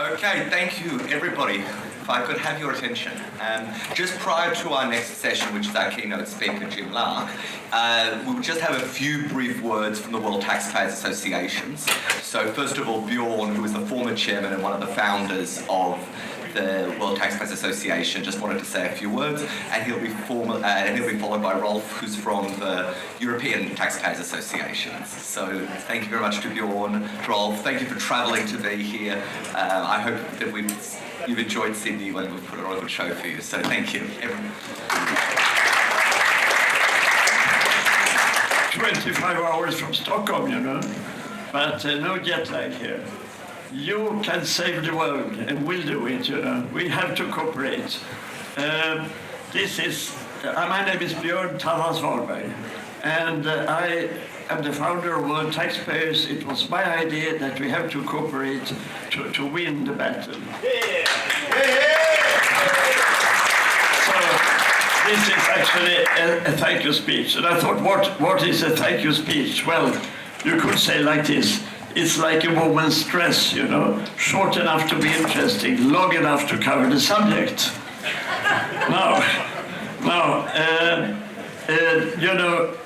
Okay, thank you, everybody. If I could have your attention. Just prior to our next session, which is our keynote speaker, Jim Lark, we will just have a few brief words from the World Taxpayers Associations. So first of all, Bjorn, who is the former chairman and one of the founders of the World Taxpayers Association, just wanted to say a few words, and he'll be followed by Rolf, who's from the European Taxpayers Associations. So thank you very much to Bjorn, Rolf. Thank you for travelling to be here. I hope that you've enjoyed Sydney when we've put on a good show for you. So thank you, everyone. 25 hours from Stockholm, you know, but no jet lag here. You can save the world, and we'll do it, you know. We have to cooperate. My name is Björn Taras Wahlberg, and I am the founder of World Taxpayers. It was my idea that we have to cooperate to win the battle. So this is actually a thank you speech. And I thought, what is a thank you speech? Well, you could say like this. It's like a woman's dress, you know, short enough to be interesting, long enough to cover the subject. You know,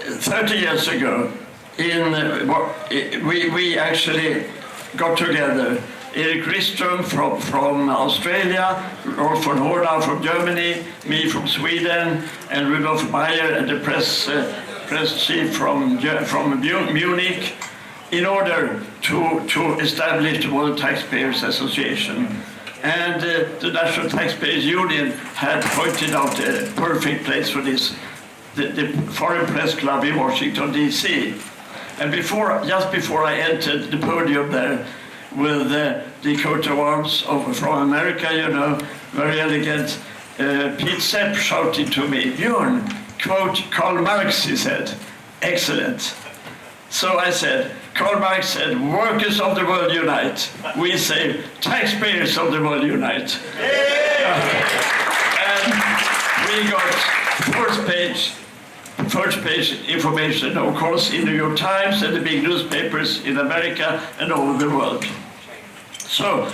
30 years ago, we actually got together. Erik Ristrom from Australia, Rolf von Hornau from Germany, me from Sweden, and Rudolf Meyer, and the press chief from Munich, in order to establish the World Taxpayers Association. And the National Taxpayers Union had pointed out a perfect place for this, the Foreign Press Club in Washington, D.C. And just before I entered the podium there, with the coat of arms from America, you know, very elegant, Pete Sepp shouted to me, Björn, quote Karl Marx, he said. Excellent. So I said, Karl Marx said, workers of the world unite. We say, taxpayers of the world unite. And we got first page information, of course, in the New York Times and the big newspapers in America and all over the world. So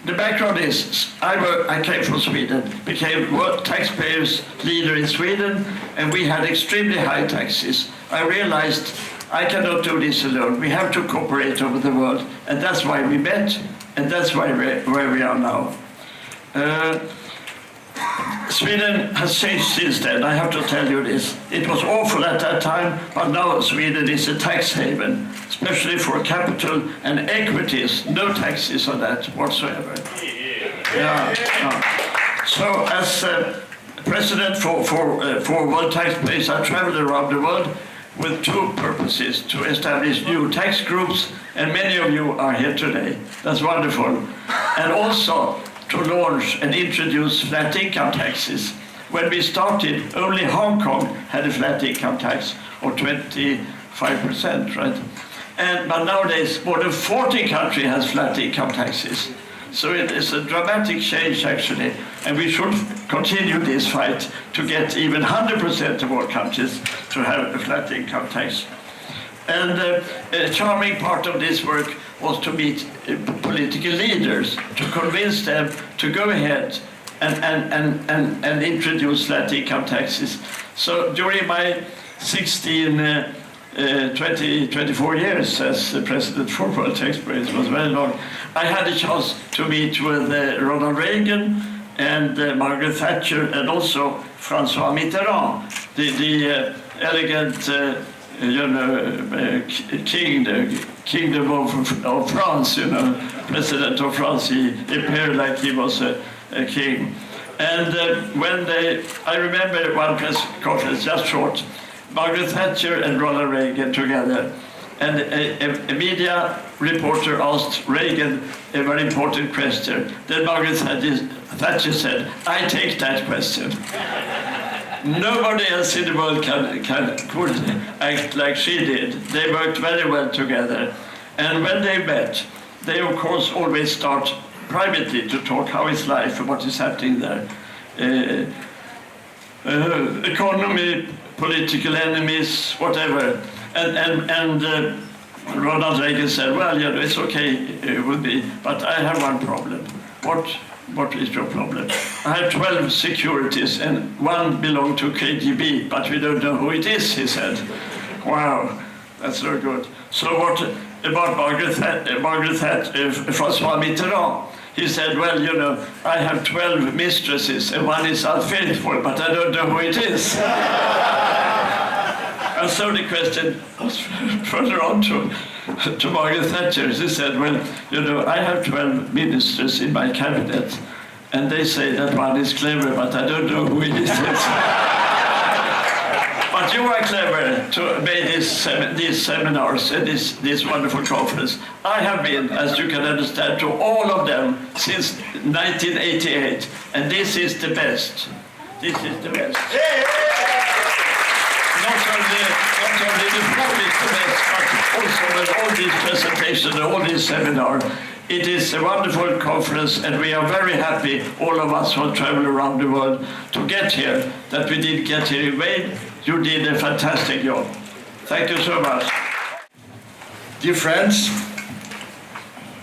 the background is, I came from Sweden, became World Taxpayers leader in Sweden, and we had extremely high taxes. I realized I cannot do this alone. We have to cooperate over the world, and that's why we met, and that's why where we are now. Sweden has changed since then, I have to tell you this. It was awful at that time, but now Sweden is a tax haven, especially for capital and equities. No taxes on that whatsoever. So as president for World Taxpayers, I traveled around the world with two purposes: to establish new tax groups, and many of you are here today. That's wonderful. And also to launch and introduce flat income taxes. When we started, only Hong Kong had a flat income tax of 25%, right? But nowadays, more than 40 countries has flat income taxes. So it is a dramatic change, actually, and we should continue this fight to get even 100% of all countries to have a flat income tax. And a charming part of this work was to meet political leaders, to convince them to go ahead and introduce flat income taxes. So during my 24 years as the president for World Taxpayers, was very long, I had a chance to meet with Ronald Reagan and Margaret Thatcher, and also François Mitterrand, the elegant king, the kingdom of France, you know, president of France. He appeared like he was a king. And I remember one press conference, just short, Margaret Thatcher and Ronald Reagan together. And a media reporter asked Reagan a very important question. Then Margaret Thatcher said, I take that question. Nobody else in the world could act like she did. They worked very well together. And when they met, they of course always start privately to talk how is life and what is happening there. Economy, political enemies, whatever. And Ronald Reagan said, well, it's okay, it would be, but I have one problem. What is your problem? I have 12 securities and one belonged to KGB, but we don't know who it is, he said. Wow, that's not good. So what about François Mitterrand? He said, well, I have 12 mistresses and one is unfaithful, but I don't know who it is. And so the question was further on to Margaret Thatcher. She said, well, I have 12 ministers in my cabinet, and they say that one is clever, but I don't know who it is. But you are clever to make these seminars and this wonderful conference. I have been, as you can understand, to all of them since 1988, and this is the best. This is the best. Not only the book is the best, but also with all these presentations and all these seminars. It is a wonderful conference, and we are very happy, all of us who travel around the world, to get here, that we did get here in vain. You did a fantastic job. Thank you so much. Dear friends,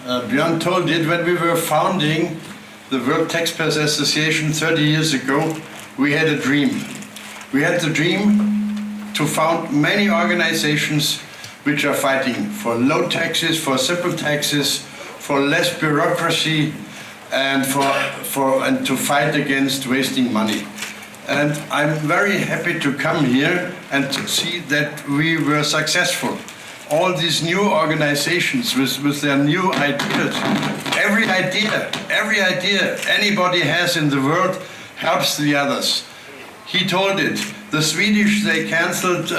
Björn told it when we were founding the World Taxpayers Association 30 years ago, we had a dream. We had the dream to found many organizations which are fighting for low taxes, for simple taxes, for less bureaucracy, and and to fight against wasting money. And I'm very happy to come here and to see that we were successful. All these new organizations with their new ideas, every idea anybody has in the world helps the others. He told it. The Swedish, they cancelled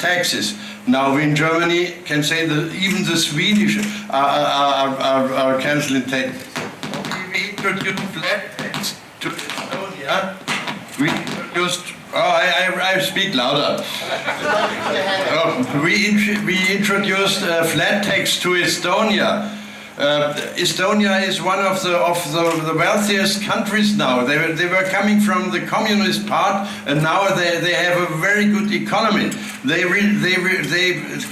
taxes. Now we in Germany can say that even the Swedish are cancelling taxes. We introduced flat tax to Estonia. We introduced, I speak louder. We introduced flat tax to Estonia. Estonia is one of the wealthiest countries now. They were coming from the communist part, and now they have a very good economy. They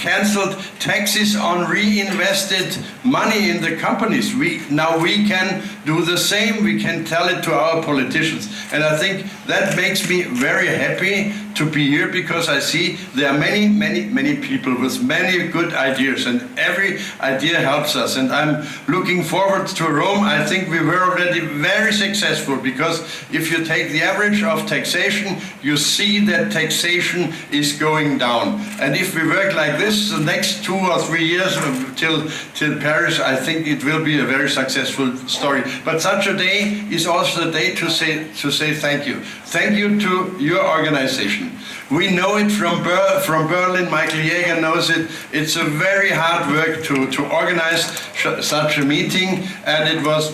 cancelled taxes on reinvested money in the companies. Now we can do the same. We can tell it to our politicians, and I think that makes me very happy to be here, because I see there are many people with many good ideas, and every idea helps us. And I'm looking forward to Rome. I think we were already very successful, because if you take the average of taxation, you see that taxation is going down. And if we work like this the next 2 or 3 years till Paris, I think it will be a very successful story. But such a day is also the day to say thank you. Thank you to your organization. We know it from Berlin. Michael Jäger knows it. It's a very hard work to organize such a meeting, and it was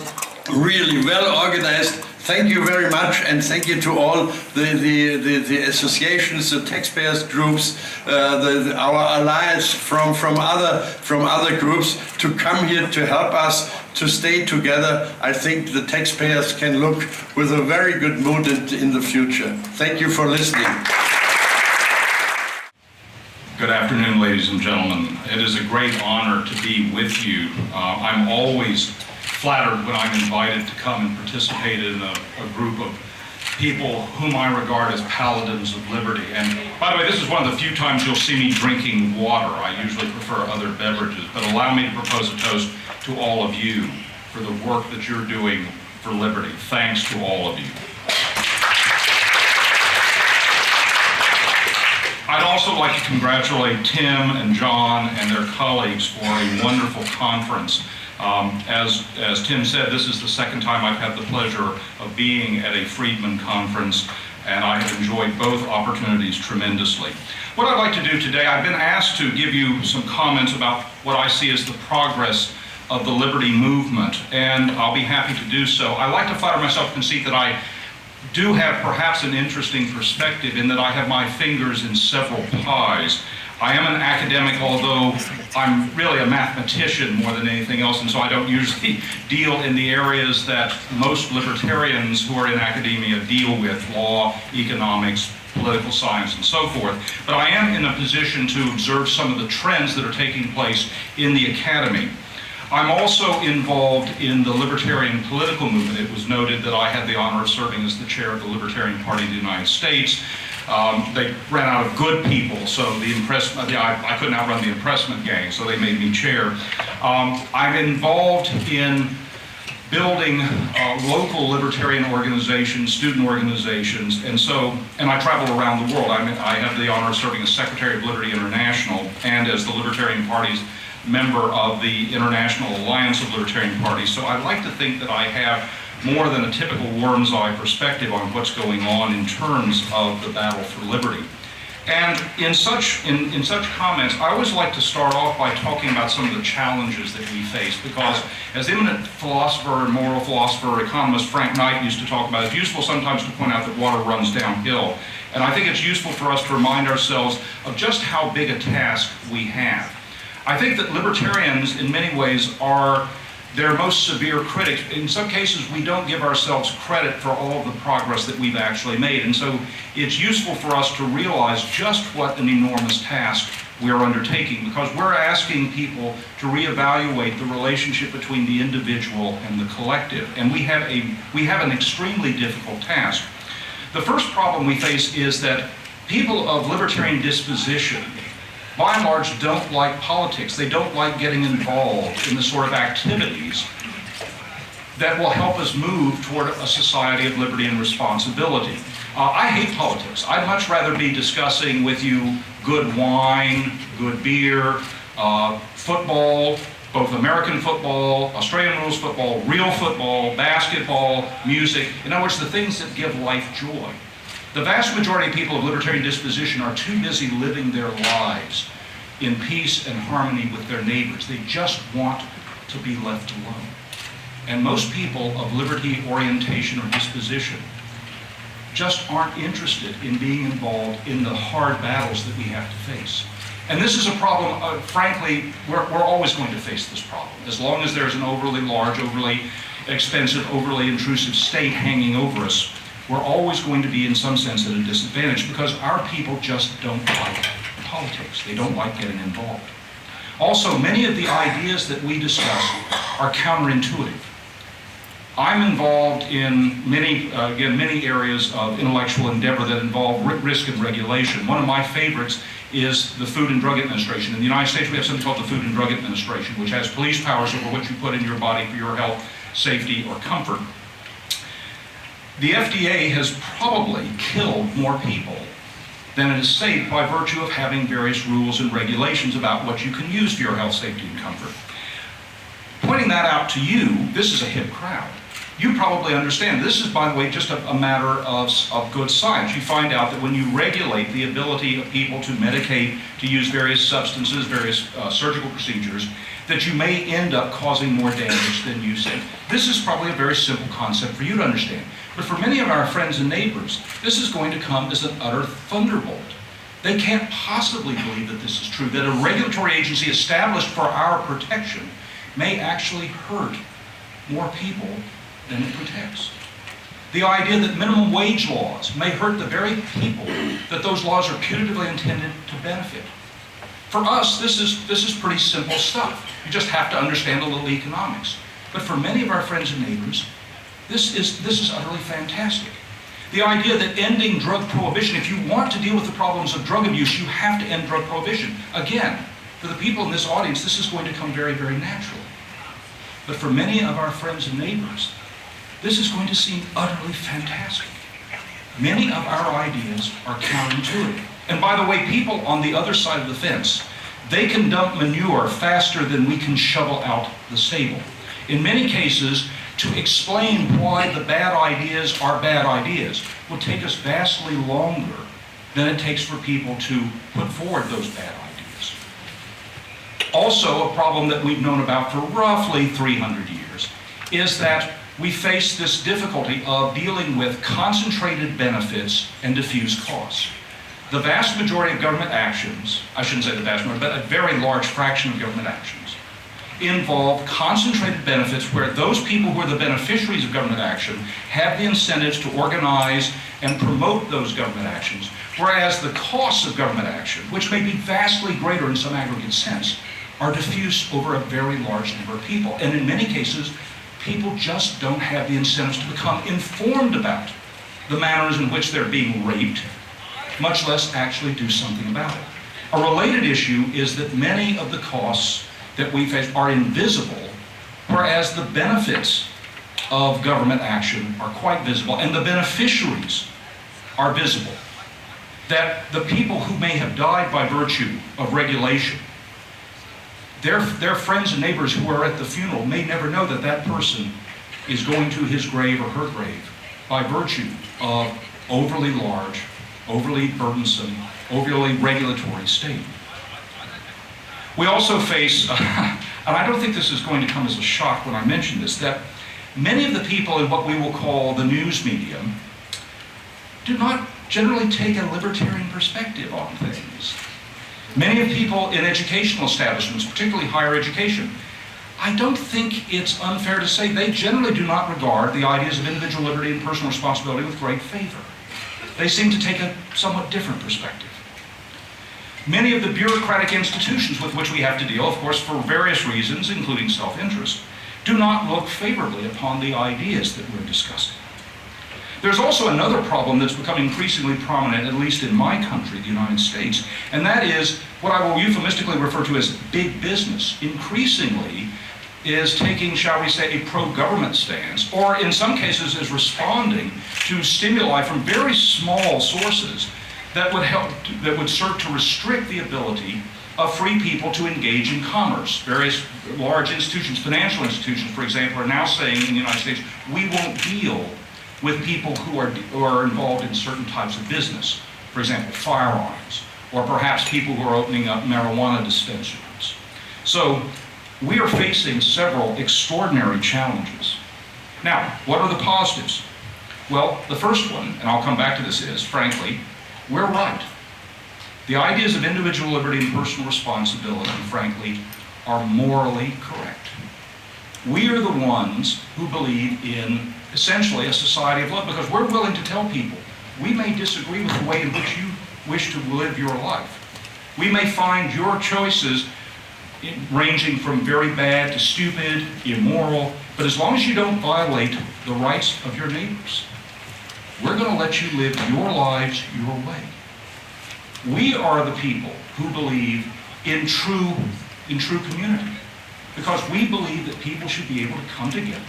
really well organized. Thank you very much, and thank you to all the associations, the taxpayers groups, our alliance from other groups to come here to help us to stay together. I think the taxpayers can look with a very good mood in the future. Thank you for listening. Good afternoon, ladies and gentlemen. It is a great honor to be with you. I'm always flattered when I'm invited to come and participate in a group of people whom I regard as paladins of liberty. And by the way, this is one of the few times you'll see me drinking water. I usually prefer other beverages, but allow me to propose a toast to all of you for the work that you're doing for liberty. Thanks to all of you. I'd also like to congratulate Tim and John and their colleagues for a wonderful conference. As Tim said, this is the second time I've had the pleasure of being at a Friedman Conference, and I have enjoyed both opportunities tremendously. What I'd like to do today, I've been asked to give you some comments about what I see as the progress of the liberty movement, and I'll be happy to do so. I like to flatter myself conceit that I do have perhaps an interesting perspective in that I have my fingers in several pies. I am an academic, although I'm really a mathematician more than anything else, and so I don't usually deal in the areas that most libertarians who are in academia deal with: law, economics, political science, and so forth. But I am in a position to observe some of the trends that are taking place in the academy. I'm also involved in the libertarian political movement. It was noted that I had the honor of serving as the chair of the Libertarian Party of the United States. They ran out of good people, so I couldn't outrun the impressment gang, so they made me chair. I'm involved in building local libertarian organizations, student organizations, and I travel around the world. I have the honor of serving as Secretary of Liberty International and as the Libertarian Party's member of the International Alliance of Libertarian Parties. So I like to think that I have more than a typical worm's eye perspective on what's going on in terms of the battle for liberty. And in such comments, I always like to start off by talking about some of the challenges that we face, because as eminent philosopher and moral philosopher, economist Frank Knight used to talk about, it's useful sometimes to point out that water runs downhill. And I think it's useful for us to remind ourselves of just how big a task we have. I think that libertarians, in many ways, are their most severe critics. In some cases, we don't give ourselves credit for all of the progress that we've actually made. And so it's useful for us to realize just what an enormous task we're undertaking, because we're asking people to reevaluate the relationship between the individual and the collective. And we have an extremely difficult task. The first problem we face is that people of libertarian disposition, by and large, don't like politics. They don't like getting involved in the sort of activities that will help us move toward a society of liberty and responsibility. I hate politics. I'd much rather be discussing with you good wine, good beer, football, both American football, Australian rules football, real football, basketball, music. In other words, the things that give life joy. The vast majority of people of libertarian disposition are too busy living their lives in peace and harmony with their neighbors. They just want to be left alone. And most people of liberty orientation or disposition just aren't interested in being involved in the hard battles that we have to face. And this is a problem, frankly, we're always going to face this problem. As long as there's an overly large, overly expensive, overly intrusive state hanging over us, we're always going to be, in some sense, at a disadvantage, because our people just don't like politics. They don't like getting involved. Also, many of the ideas that we discuss are counterintuitive. I'm involved in many areas of intellectual endeavor that involve risk and regulation. One of my favorites is the Food and Drug Administration. In the United States, we have something called the Food and Drug Administration, which has police powers over what you put in your body for your health, safety, or comfort. The FDA has probably killed more people than it has saved by virtue of having various rules and regulations about what you can use for your health, safety, and comfort. Pointing that out to you, this is a hip crowd. You probably understand. This is, by the way, just a matter of good science. You find out that when you regulate the ability of people to medicate, to use various substances, various surgical procedures, that you may end up causing more damage than you said. This is probably a very simple concept for you to understand. But for many of our friends and neighbors, this is going to come as an utter thunderbolt. They can't possibly believe that this is true, that a regulatory agency established for our protection may actually hurt more people than it protects. The idea that minimum wage laws may hurt the very people that those laws are putatively intended to benefit. For us, this is pretty simple stuff. You just have to understand a little economics. But for many of our friends and neighbors, this is utterly fantastic. The idea that ending drug prohibition, if you want to deal with the problems of drug abuse, you have to end drug prohibition. Again, for the people in this audience, this is going to come very, very naturally. But for many of our friends and neighbors, this is going to seem utterly fantastic. Many of our ideas are counterintuitive. And by the way, people on the other side of the fence, they can dump manure faster than we can shovel out the stable. In many cases, to explain why the bad ideas are bad ideas will take us vastly longer than it takes for people to put forward those bad ideas. Also, a problem that we've known about for roughly 300 years is that we face this difficulty of dealing with concentrated benefits and diffuse costs. The vast majority of government actions, I shouldn't say the vast majority, but a very large fraction of government actions, involve concentrated benefits where those people who are the beneficiaries of government action have the incentives to organize and promote those government actions, whereas the costs of government action, which may be vastly greater in some aggregate sense, are diffuse over a very large number of people. And in many cases, people just don't have the incentives to become informed about the manners in which they're being raped, much less actually do something about it. A related issue is that many of the costs that we face are invisible, whereas the benefits of government action are quite visible, and the beneficiaries are visible. That the people who may have died by virtue of regulation, their friends and neighbors who are at the funeral may never know that that person is going to his grave or her grave by virtue of overly large, overly burdensome, overly regulatory state. We also face, and I don't think this is going to come as a shock when I mention this, that many of the people in what we will call the news media do not generally take a libertarian perspective on things. Many of the people in educational establishments, particularly higher education, I don't think it's unfair to say they generally do not regard the ideas of individual liberty and personal responsibility with great favor. They seem to take a somewhat different perspective. Many of the bureaucratic institutions with which we have to deal, of course, for various reasons, including self-interest, do not look favorably upon the ideas that we're discussing. There's also another problem that's become increasingly prominent, at least in my country, the United States, and that is what I will euphemistically refer to as big business. Increasingly is taking, shall we say, a pro-government stance, or in some cases is responding to stimuli from very small sources that would serve to restrict the ability of free people to engage in commerce. Various large institutions, financial institutions, for example, are now saying in the United States, we won't deal with people who are involved in certain types of business, for example, firearms, or perhaps people who are opening up marijuana dispensaries. So we are facing several extraordinary challenges. Now, what are the positives? Well, the first one, and I'll come back to this, is, frankly, we're right. The ideas of individual liberty and personal responsibility, frankly, are morally correct. We are the ones who believe in essentially a society of love, because we're willing to tell people we may disagree with the way in which you wish to live your life. We may find your choices ranging from very bad to stupid, immoral, but as long as you don't violate the rights of your neighbors, we're going to let you live your lives your way. We are the people who believe in true community, because we believe that people should be able to come together,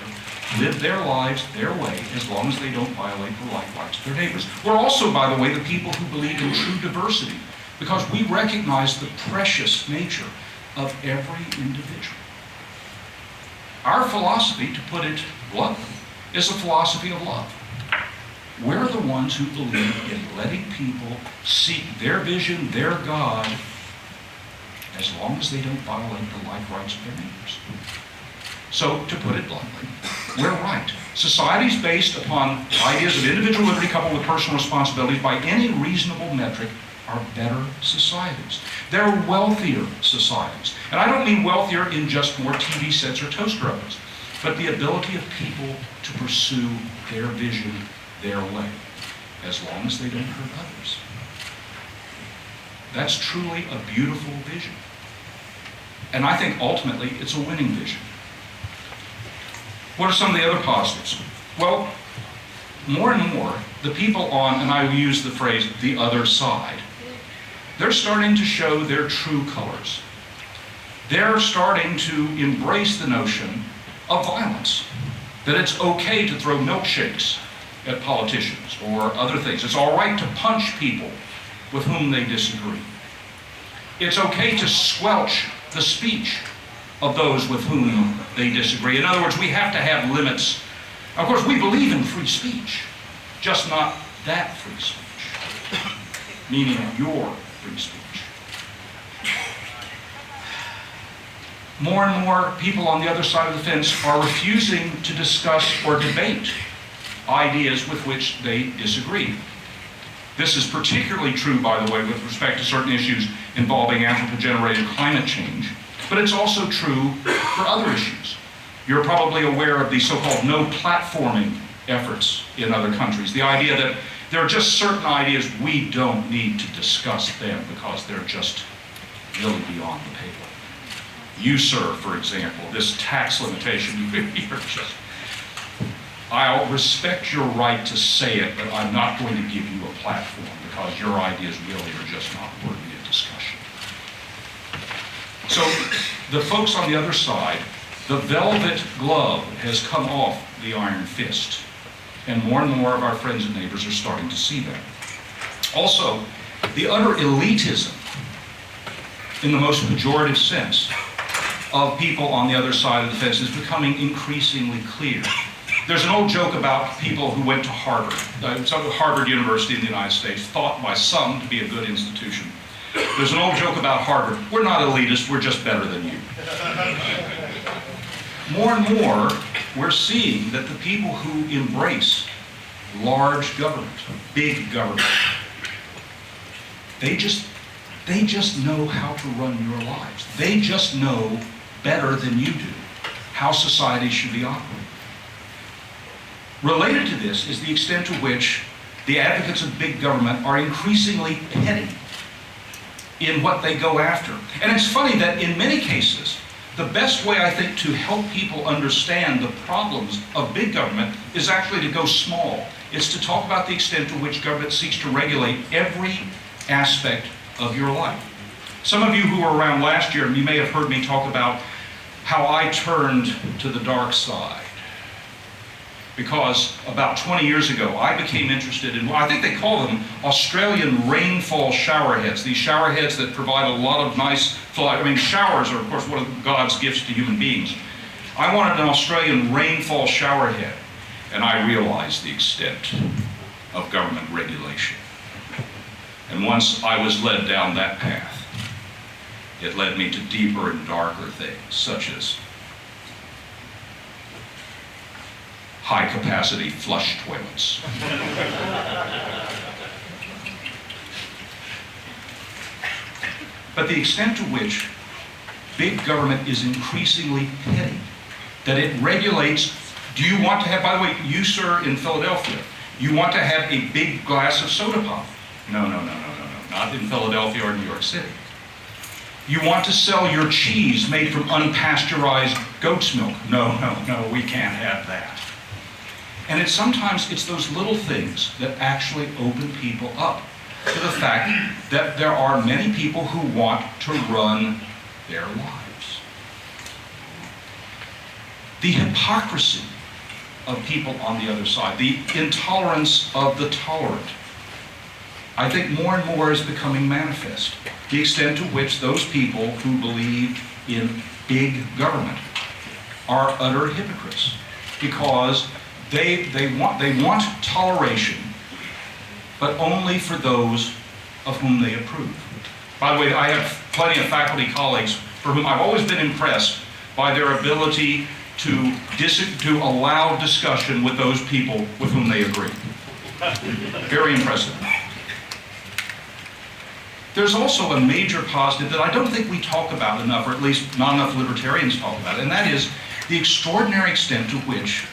live their lives their way, as long as they don't violate the life rights of their neighbors. We're also, by the way, the people who believe in true diversity, because we recognize the precious nature of every individual. Our philosophy, to put it bluntly, is a philosophy of love. We're the ones who believe in letting people seek their vision, their God, as long as they don't violate the life rights of their neighbors. So, to put it bluntly, we're right. Societies based upon ideas of individual liberty coupled with personal responsibilities by any reasonable metric are better societies. They're wealthier societies. And I don't mean wealthier in just more TV sets or toaster ovens, but the ability of people to pursue their vision their way, as long as they don't hurt others. That's truly a beautiful vision. And I think ultimately it's a winning vision. What are some of the other positives? Well, more and more, the people on, and I will use the phrase, the other side, they're starting to show their true colors. They're starting to embrace the notion of violence, that it's okay to throw milkshakes at politicians or other things. It's all right to punch people with whom they disagree. It's okay to squelch the speech of those with whom they disagree. In other words, we have to have limits. Of course, we believe in free speech, just not that free speech, meaning your free speech. More and more people on the other side of the fence are refusing to discuss or debate ideas with which they disagree. This is particularly true, by the way, with respect to certain issues involving anthropogenerated climate change, But it's also true for other issues. You're probably aware of the so-called no platforming efforts in other countries. The idea that there are just certain ideas we don't need to discuss them because they're just really beyond the pale. You, sir, for example, this tax limitation, you're just, I'll respect your right to say it, but I'm not going to give you a platform because your ideas really are just not worthy of discussion. So the folks on the other side, the velvet glove has come off the iron fist, and more of our friends and neighbors are starting to see that. Also, the utter elitism, in the most pejorative sense, of people on the other side of the fence is becoming increasingly clear. There's an old joke about people who went to Harvard. Harvard University in the United States, thought by some to be a good institution. There's an old joke about Harvard. We're not elitist, we're just better than you. More and more, we're seeing that the people who embrace large government, big government, they just know how to run your lives. They just know better than you do how society should be operating. Related to this is the extent to which the advocates of big government are increasingly petty in what they go after. And it's funny that in many cases, the best way, I think, to help people understand the problems of big government is actually to go small. It's to talk about the extent to which government seeks to regulate every aspect of your life. Some of you who were around last year, you may have heard me talk about how I turned to the dark side. Because about 20 years ago, I became interested in, I think they call them Australian rainfall showerheads. These showerheads that provide a lot of nice, showers are, of course, one of God's gifts to human beings. I wanted an Australian rainfall showerhead, and I realized the extent of government regulation. And once I was led down that path, it led me to deeper and darker things, such as high-capacity flush toilets. But the extent to which big government is increasingly petty, that it regulates, do you want to have, by the way, you, sir, in Philadelphia, you want to have a big glass of soda pop? No, not in Philadelphia or New York City. You want to sell your cheese made from unpasteurized goat's milk? No, we can't have that. And sometimes it's those little things that actually open people up to the fact that there are many people who want to run their lives. The hypocrisy of people on the other side, the intolerance of the tolerant, I think more and more is becoming manifest. The extent to which those people who believe in big government are utter hypocrites, because they want toleration, but only for those of whom they approve. By the way, I have plenty of faculty colleagues for whom I've always been impressed by their ability to allow discussion with those people with whom they agree. Very impressive. There's also a major positive that I don't think we talk about enough, or at least not enough libertarians talk about, and that is the extraordinary extent to which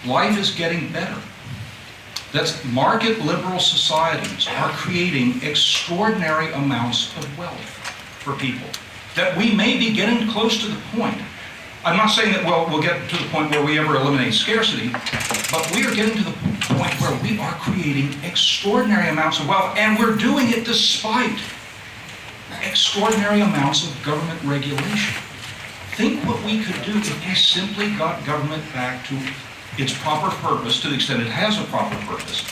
life is getting better. That's market liberal societies are creating extraordinary amounts of wealth for people. That we may be getting close to the point. I'm not saying that we'll get to the point where we ever eliminate scarcity, but we are getting to the point where we are creating extraordinary amounts of wealth, and we're doing it despite extraordinary amounts of government regulation. Think what we could do if we simply got government back to its proper purpose, to the extent it has a proper purpose,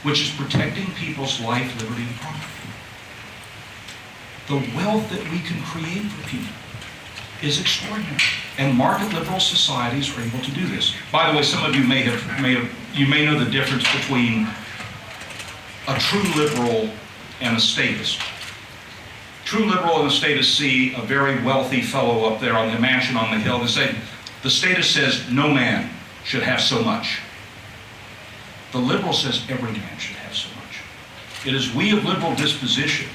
which is protecting people's life, liberty, and property. The wealth that we can create for people is extraordinary, and market liberal societies are able to do this. By the way, some of you may know the difference between a true liberal and a statist. True liberal and a statist see a very wealthy fellow up there on the mansion on the hill and say, the statist says no man should have so much. The liberal says every man should have so much. It is we of liberal disposition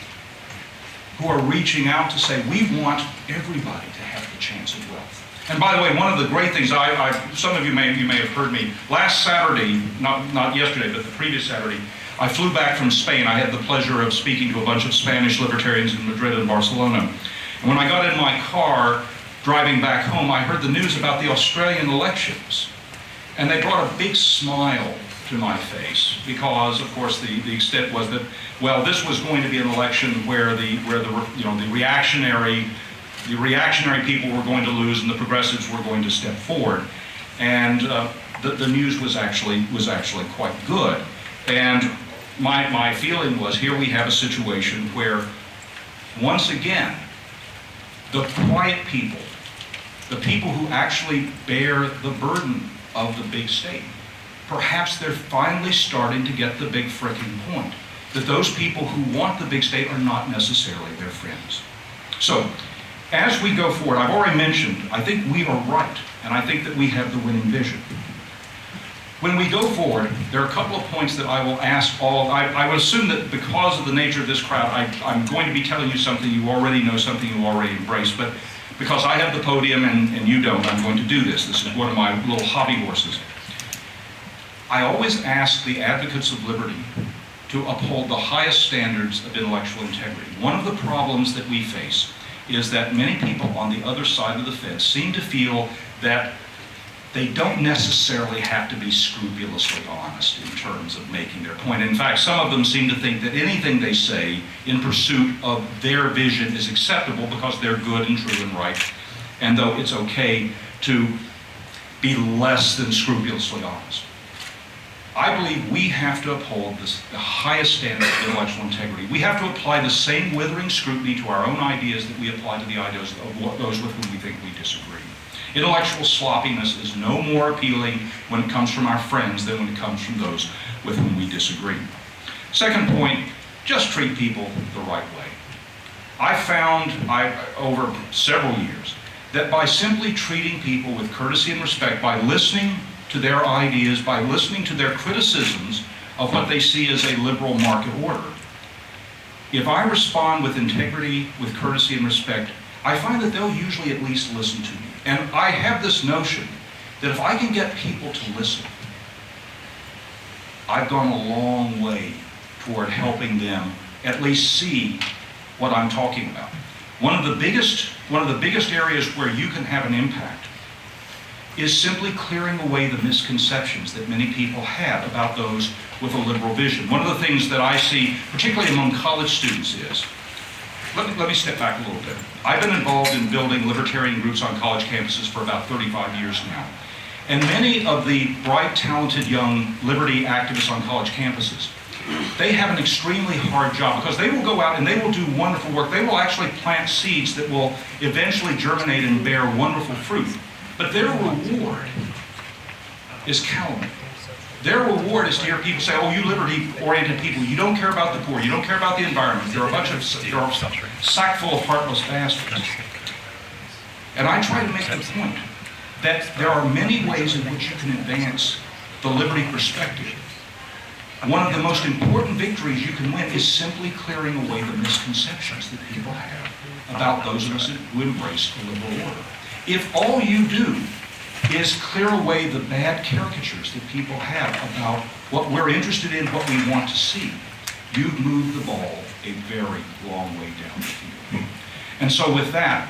who are reaching out to say, we want everybody to have the chance of wealth. And by the way, one of the great things, some of you may have heard me, last Saturday, not yesterday, but the previous Saturday, I flew back from Spain. I had the pleasure of speaking to a bunch of Spanish libertarians in Madrid and Barcelona. And when I got in my car, driving back home, I heard the news about the Australian elections. And they brought a big smile to my face because, of course, the extent was that, well, this was going to be an election where the reactionary people were going to lose and the progressives were going to step forward. And the news was actually quite good. And my feeling was, here we have a situation where, once again, the quiet people, the people who actually bear the burden of the big state, perhaps they're finally starting to get the big frickin' point, that those people who want the big state are not necessarily their friends. So, as we go forward, I've already mentioned, I think we are right, and I think that we have the winning vision. When we go forward, there are a couple of points that I will ask all. I would assume that because of the nature of this crowd, I'm going to be telling you something you already know, something you already embrace, but because I have the podium and you don't, I'm going to do this. This is one of my little hobby horses. I always ask the advocates of liberty to uphold the highest standards of intellectual integrity. One of the problems that we face is that many people on the other side of the fence seem to feel that they don't necessarily have to be scrupulously honest in terms of making their point. In fact, some of them seem to think that anything they say in pursuit of their vision is acceptable because they're good and true and right, and though it's okay to be less than scrupulously honest. I believe we have to uphold the highest standard of intellectual integrity. We have to apply the same withering scrutiny to our own ideas that we apply to the ideas of those with whom we think we disagree. Intellectual sloppiness is no more appealing when it comes from our friends than when it comes from those with whom we disagree. Second point, just treat people the right way. I found over several years that by simply treating people with courtesy and respect, by listening to their ideas, by listening to their criticisms of what they see as a liberal market order, if I respond with integrity, with courtesy and respect, I find that they'll usually at least listen to me. And I have this notion that if I can get people to listen, I've gone a long way toward helping them at least see what I'm talking about. One of the biggest areas where you can have an impact is simply clearing away the misconceptions that many people have about those with a liberal vision. One of the things that I see, particularly among college students, is, let me step back a little bit. I've been involved in building libertarian groups on college campuses for about 35 years now. And many of the bright, talented young liberty activists on college campuses, they have an extremely hard job because they will go out and they will do wonderful work. They will actually plant seeds that will eventually germinate and bear wonderful fruit. But their reward is calumny. Their reward is to hear people say, oh, you liberty-oriented people, you don't care about the poor, you don't care about the environment, you're a sack full of heartless bastards. And I try to make the point that there are many ways in which you can advance the liberty perspective. One of the most important victories you can win is simply clearing away the misconceptions that people have about those of us who embrace the liberal order. If all you do is clear away the bad caricatures that people have about what we're interested in, what we want to see, you've moved the ball a very long way down the field. And so with that,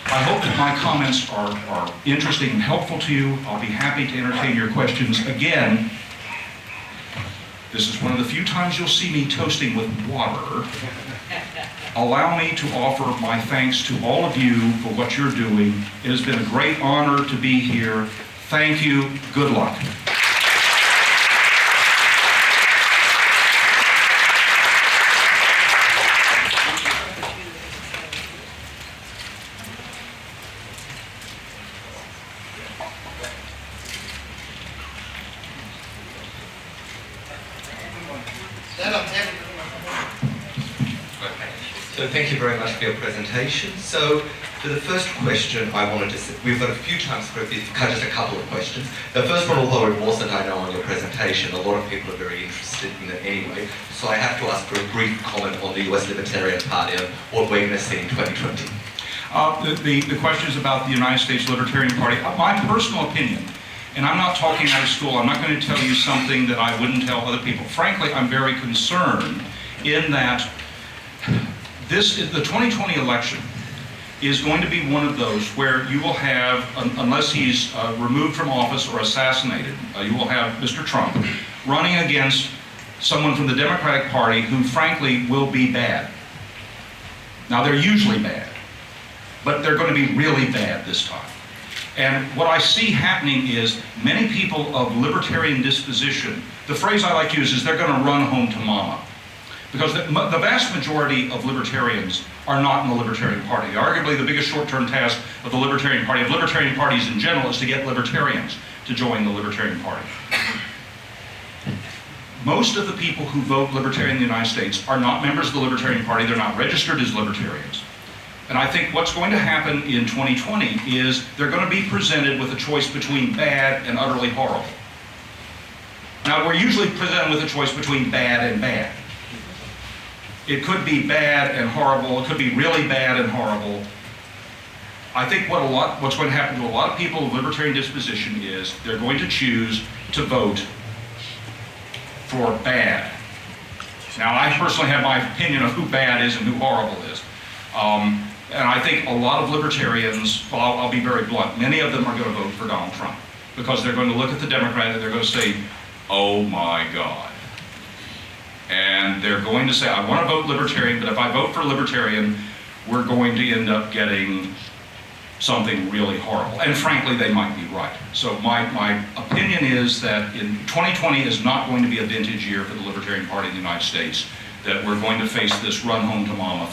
I hope that my comments are interesting and helpful to you. I'll be happy to entertain your questions. Again, this is one of the few times you'll see me toasting with water. Allow me to offer my thanks to all of you for what you're doing. It has been a great honor to be here. Thank you. Good luck. So thank you very much for your presentation. So So the first question I wanted to say, we've got a few times for just a couple of questions. The first one, although it wasn't, I know, on your presentation, a lot of people are very interested in it anyway, so I have to ask for a brief comment on the US Libertarian Party and what we're going to see in 2020. The question is about the United States Libertarian Party. My personal opinion, and I'm not talking out of school, I'm not going to tell you something that I wouldn't tell other people. Frankly, I'm very concerned in that the 2020 election is going to be one of those where you will have, unless he's removed from office or assassinated, you will have Mr. Trump running against someone from the Democratic Party who frankly will be bad. Now they're usually bad, but they're going to be really bad this time. And what I see happening is many people of libertarian disposition, the phrase I like to use is they're going to run home to mama. Because the vast majority of libertarians are not in the Libertarian Party. Arguably the biggest short-term task of the Libertarian Party, of libertarian parties in general, is to get libertarians to join the Libertarian Party. Most of the people who vote Libertarian in the United States are not members of the Libertarian Party, they're not registered as libertarians. And I think what's going to happen in 2020 is they're going to be presented with a choice between bad and utterly horrible. Now, we're usually presented with a choice between bad and bad. It could be bad and horrible, it could be really bad and horrible. I think what's going to happen to a lot of people of libertarian disposition is they're going to choose to vote for bad. Now, I personally have my opinion of who bad is and who horrible is. And I think a lot of libertarians, well, I'll be very blunt, many of them are going to vote for Donald Trump because they're going to look at the Democrat and they're going to say, oh my God. And they're going to say, I want to vote Libertarian, but if I vote for Libertarian, we're going to end up getting something really horrible. And frankly, they might be right. So my opinion is that in 2020 is not going to be a vintage year for the Libertarian Party in the United States, that we're going to face this run home to mama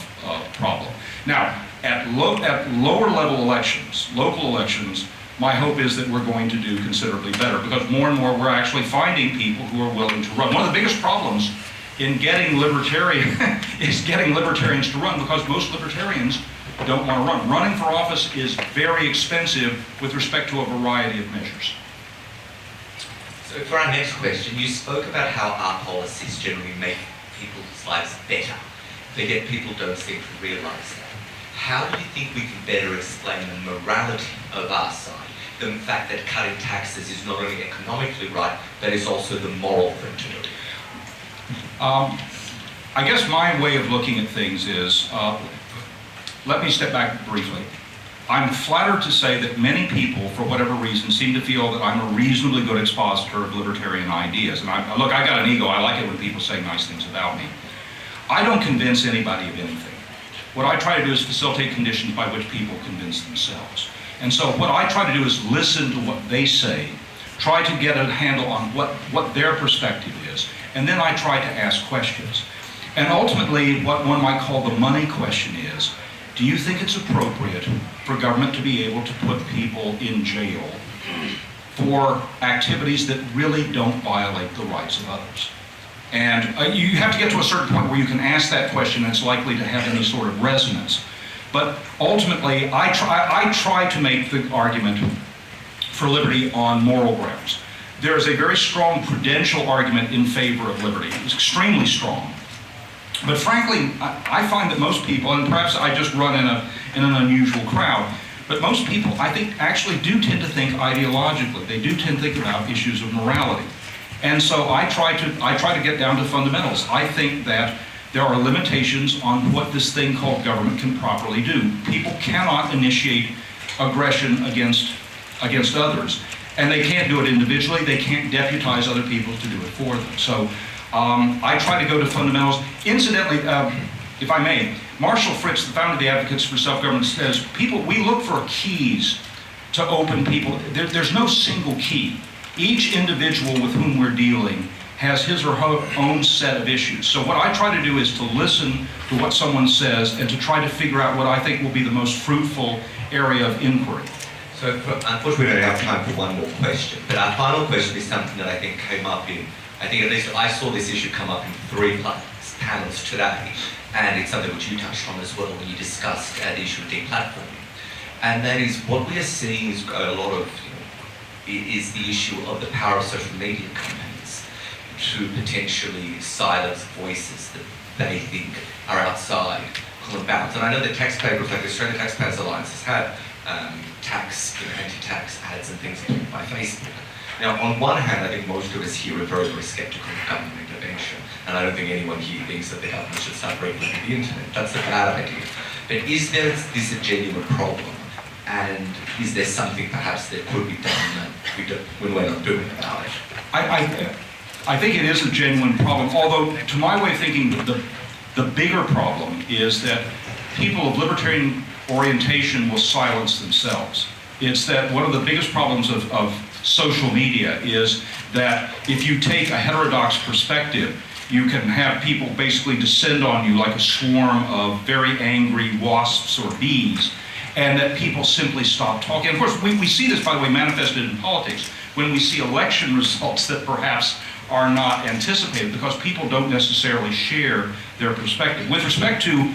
problem. Now, at lower level elections, local elections, my hope is that we're going to do considerably better because more and more we're actually finding people who are willing to run. One of the biggest problems in getting is getting libertarians to run because most libertarians don't want to run. Running for office is very expensive with respect to a variety of measures. So for our next question, you spoke about how our policies generally make people's lives better, but yet people don't seem to realise that. How do you think we can better explain the morality of our side, the fact that cutting taxes is not only economically right, but it's also the moral thing to do? I guess my way of looking at things is, let me step back briefly. I'm flattered to say that many people, for whatever reason, seem to feel that I'm a reasonably good expositor of libertarian ideas. And look, I got an ego. I like it when people say nice things about me. I don't convince anybody of anything. What I try to do is facilitate conditions by which people convince themselves. And so what I try to do is listen to what they say, try to get a handle on what their perspective is, and then I try to ask questions. And ultimately, what one might call the money question is, do you think it's appropriate for government to be able to put people in jail for activities that really don't violate the rights of others? And you have to get to a certain point where you can ask that question and it's likely to have any sort of resonance. But ultimately, I try to make the argument for liberty on moral grounds. There is a very strong prudential argument in favor of liberty. It's extremely strong. But frankly, I find that most people, and perhaps I just run in an unusual crowd, but most people, I think, actually do tend to think ideologically. They do tend to think about issues of morality. And so I try to get down to fundamentals. I think that there are limitations on what this thing called government can properly do. People cannot initiate aggression against others. And they can't do it individually. They can't deputize other people to do it for them. So I try to go to fundamentals. Incidentally, if I may, Marshall Fritz, the founder of the Advocates for Self-Government, says, we look for keys to open people. There's no single key. Each individual with whom we're dealing has his or her own set of issues. So what I try to do is to listen to what someone says and to try to figure out what I think will be the most fruitful area of inquiry. So unfortunately we don't have time for one more question, but our final question is something that I think came up I think at least I saw this issue come up in 3 panels today, and it's something which you touched on as well when you discussed the issue of deplatforming. and that is what we are seeing is a lot of, is the issue of the power of social media companies to potentially silence voices that they think are outside common bounds. And I know that taxpayer groups like the Australian Taxpayers Alliance has had anti-tax ads and things by Facebook. Now, on one hand, I think most of us here are very, very sceptical of government intervention, and I don't think anyone here thinks that the government should start regulating the internet. That's a bad idea. But is this a genuine problem? And is there something perhaps that could be done that we're not doing about it? I think it is a genuine problem, although to my way of thinking, the bigger problem is that people of libertarian orientation will silence themselves. It's that one of the biggest problems of social media is that if you take a heterodox perspective, you can have people basically descend on you like a swarm of very angry wasps or bees, and that people simply stop talking. Of course, we see this, by the way, manifested in politics when we see election results that perhaps are not anticipated because people don't necessarily share their perspective. With respect to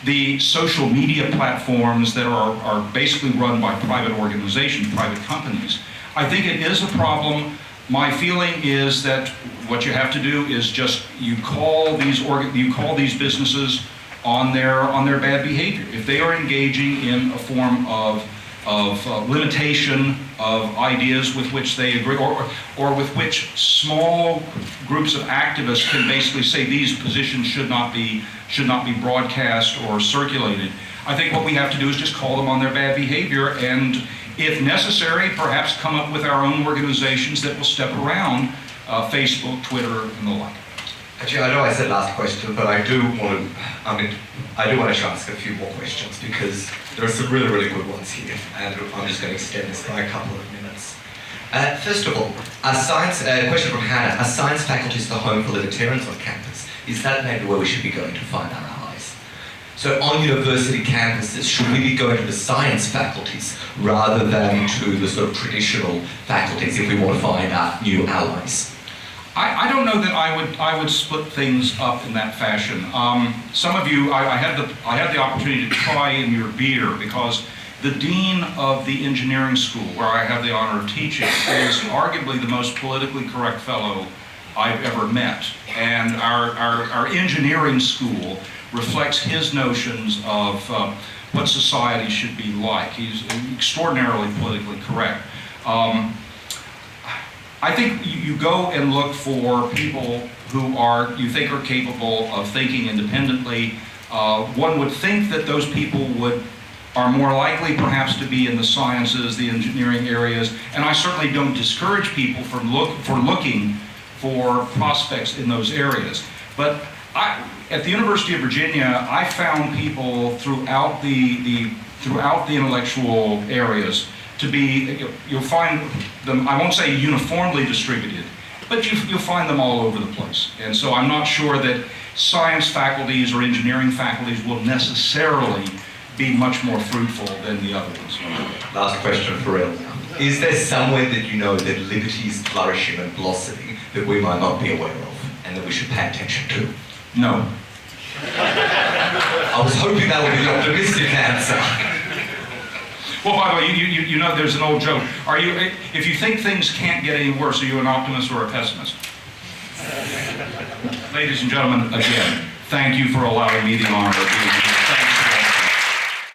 the social media platforms that are basically run by private organizations, private companies, I think it is a problem. My feeling is that what you have to do is just you call these businesses on their bad behavior. If they are engaging in a form of limitation of ideas with which they agree, or with which small groups of activists can basically say these positions should not be broadcast or circulated, I think what we have to do is just call them on their bad behavior, and if necessary, perhaps come up with our own organizations that will step around Facebook, Twitter, and the like. Actually, I know I said last question, but I do want to ask a few more questions because there are some really, really good ones here, and I'm just going to extend this by a couple of minutes. First of all, a question from Hannah. Are science faculties the home for libertarians on campus? Is that maybe where we should be going to find our allies? So on university campuses, should we be going to the science faculties rather than to the sort of traditional faculties if we want to find our new allies? I don't know that I would split things up in that fashion. Some of you, I had the opportunity to try in your beer because the dean of the engineering school, where I have the honor of teaching, is arguably the most politically correct fellow I've ever met. And our engineering school reflects his notions of what society should be like. He's extraordinarily politically correct. I think you go and look for people who you think are capable of thinking independently. One would think that those people are more likely perhaps to be in the sciences, the engineering areas, and I certainly don't discourage people from looking for prospects in those areas. But at the University of Virginia, I found people throughout the intellectual areas to be, you'll find them, I won't say uniformly distributed, but you'll find them all over the place. And so I'm not sure that science faculties or engineering faculties will necessarily be much more fruitful than the other ones. Last question for El. Is there somewhere that you know that liberty is flourishing and blossoming that we might not be aware of and that we should pay attention to? No. I was hoping that would be the optimistic answer. Well, by the way, you know there's an old joke. If you think things can't get any worse, are you an optimist or a pessimist? Ladies and gentlemen, again, thank you for allowing me the honor of being here.